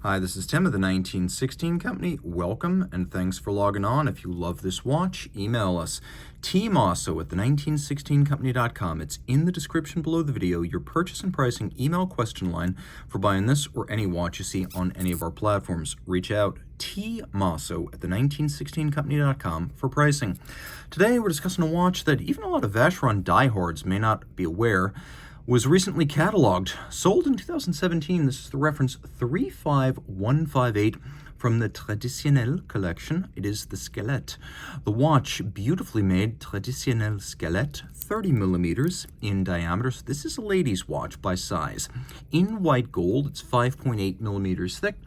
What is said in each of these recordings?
Hi, this is Tim of the 1916 Company. Welcome and thanks for logging on. If you love this watch, email us. Team Mosso at the1916company.com. It's in the description below the video, your purchase and pricing email question line for buying this or any watch you see on any of our platforms. Reach out, Team Mosso at the1916company.com for pricing. Today we're discussing a watch that even a lot of Vacheron diehards may not be aware was recently cataloged, sold in 2017. This is the reference 35158 from the Traditionnelle collection. It is the Skelette. The watch, beautifully made, Traditionnelle Skelette, 30 millimeters in diameter. So this is a lady's watch by size. In white gold, it's 5.8 millimeters thick,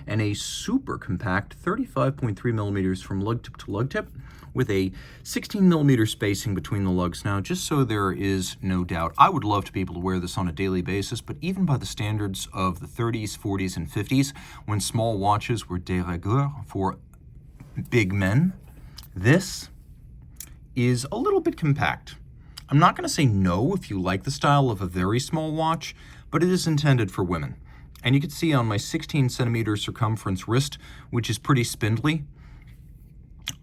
and a super compact 35.3 millimeters from lug tip to lug tip, with a 16 millimeter spacing between the lugs. Now, just so there is no doubt, I would love to be able to wear this on a daily basis, but even by the standards of the 30s, 40s, and 50s, when small watches were de rigueur for big men, this is a little bit compact. I'm not going to say no if you like the style of a very small watch, but it is intended for women. And you can see on my 16 centimeter circumference wrist, which is pretty spindly,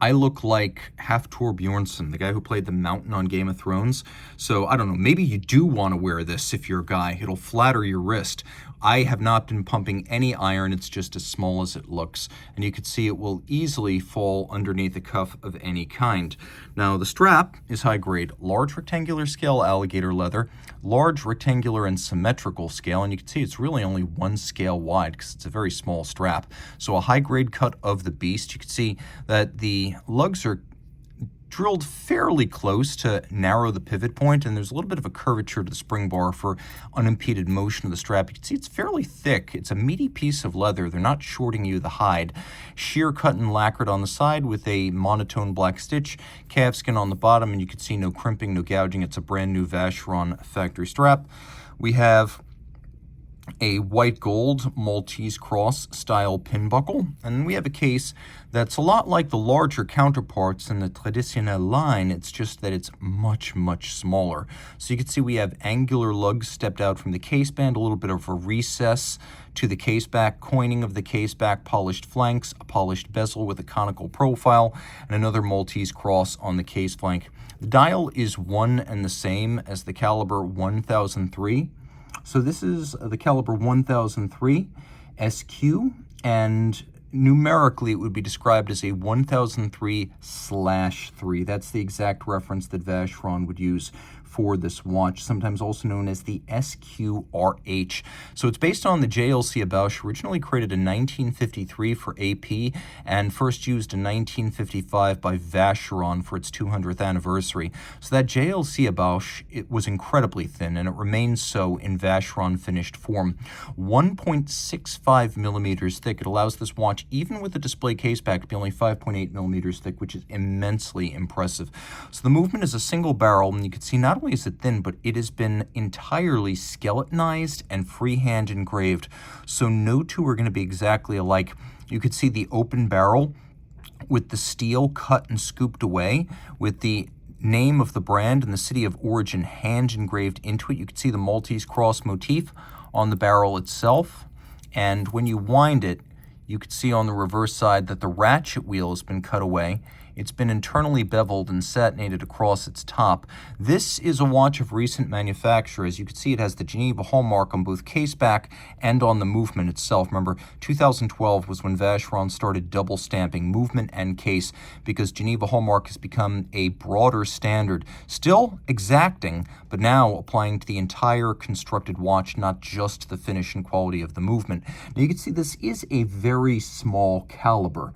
I look like Hafthor Bjornsson, the guy who played the Mountain on Game of Thrones. So I don't know, maybe you do want to wear this if you're a guy. It'll flatter your wrist. I have not been pumping any iron. It's just as small as it looks. And you can see it will easily fall underneath a cuff of any kind. Now the strap is high grade, large rectangular scale alligator leather, large rectangular and symmetrical scale. And you can see it's really only one scale wide because it's a very small strap. So a high grade cut of the beast. You can see that the lugs are drilled fairly close to narrow the pivot point, and there's a little bit of a curvature to the spring bar for unimpeded motion of the strap. You can see it's fairly thick. It's a meaty piece of leather. They're not shorting you the hide. Sheer cut and lacquered on the side with a monotone black stitch, calfskin on the bottom, and you can see no crimping, no gouging. It's a brand new Vacheron factory strap. We have a white gold Maltese cross style pin buckle, and we have a case that's a lot like the larger counterparts in the Traditionnelle line. It's just that it's much smaller. So you can see we have angular lugs stepped out from the case band, a little bit of a recess to the case back, coining of the case back, polished flanks, a polished bezel with a conical profile, and another Maltese cross on the case flank. The dial is one and the same as the caliber 1003. So this is the caliber 1003 SQ, and numerically it would be described as a 1003/3. That's the exact reference that Vacheron would use for this watch, sometimes also known as the SQRH. So it's based on the JLC Bausch, originally created in 1953 for AP and first used in 1955 by Vacheron for its 200th anniversary. So that JLC Bausch, it was incredibly thin, and it remains so in Vacheron finished form. 1.65 millimeters thick. It allows this watch, even with the display case back, to be only 5.8 millimeters thick, which is immensely impressive. So the movement is a single barrel, and you can see not only is it thin, but it has been entirely skeletonized and freehand engraved. So no two are going to be exactly alike. You could see the open barrel with the steel cut and scooped away, with the name of the brand and the city of origin hand engraved into it. You can see the Maltese cross motif on the barrel itself. And when you wind it, you can see on the reverse side that the ratchet wheel has been cut away. It's been internally beveled and satinated across its top. This is a watch of recent manufacture. As you can see, it has the Geneva hallmark on both case back and on the movement itself. Remember, 2012 was when Vacheron started double stamping movement and case, because Geneva hallmark has become a broader standard. Still exacting, but now applying to the entire constructed watch, not just the finish and quality of the movement. Now you can see this is a very small caliber.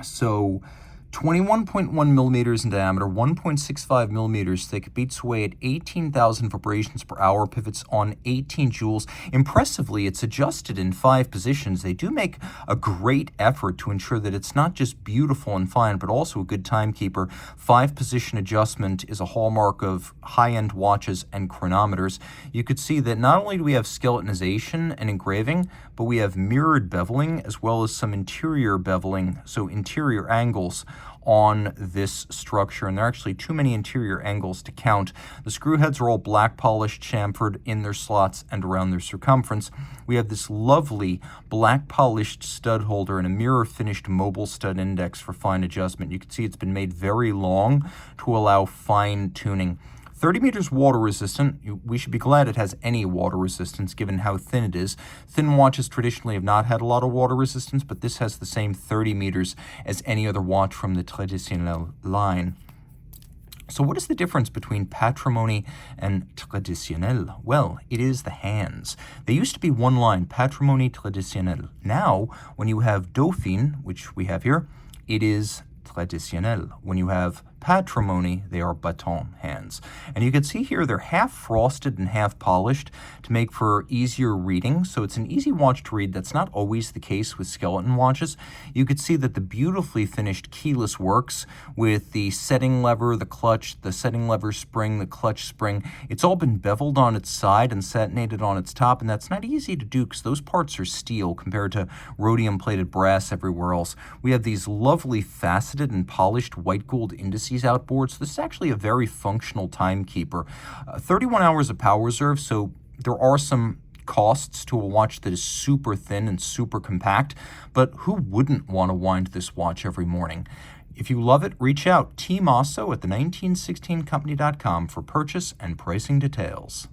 So 21.1 millimeters in diameter, 1.65 millimeters thick, beats away at 18,000 vibrations per hour, pivots on 18 joules. Impressively, it's adjusted in 5 positions. They do make a great effort to ensure that it's not just beautiful and fine, but also a good timekeeper. 5-position adjustment is a hallmark of high-end watches and chronometers. You could see that not only do we have skeletonization and engraving, but we have mirrored beveling as well as some interior beveling, so interior angles. on this structure, and there are actually too many interior angles to count. The screw heads are all black polished, chamfered in their slots and around their circumference. We have this lovely black polished stud holder and a mirror finished mobile stud index for fine adjustment. You can see it's been made very long to allow fine tuning. 30 meters water resistant. We should be glad it has any water resistance given how thin it is. Thin watches traditionally have not had a lot of water resistance, but this has the same 30 meters as any other watch from the Traditionnelle line. So what is the difference between Patrimony and Traditionnelle? Well, it is the hands. They used to be one line, Patrimony, Traditionnelle. Now, when you have Dauphine, which we have here, it is Traditionnelle. When you have Patrimony, they are baton hands. And you can see here they're half frosted and half polished to make for easier reading. So it's an easy watch to read. That's not always the case with skeleton watches. You could see that the beautifully finished keyless works with the setting lever, the clutch, the setting lever spring, the clutch spring. It's all been beveled on its side and satinated on its top, and that's not easy to do because those parts are steel compared to rhodium-plated brass everywhere else. We have these lovely faceted and polished white gold indices outboard, so this is actually a very functional timekeeper. 31 hours of power reserve, so there are some costs to a watch that is super thin and super compact, but who wouldn't want to wind this watch every morning? If you love it, reach out. Team Mosso at the 1916company.com for purchase and pricing details.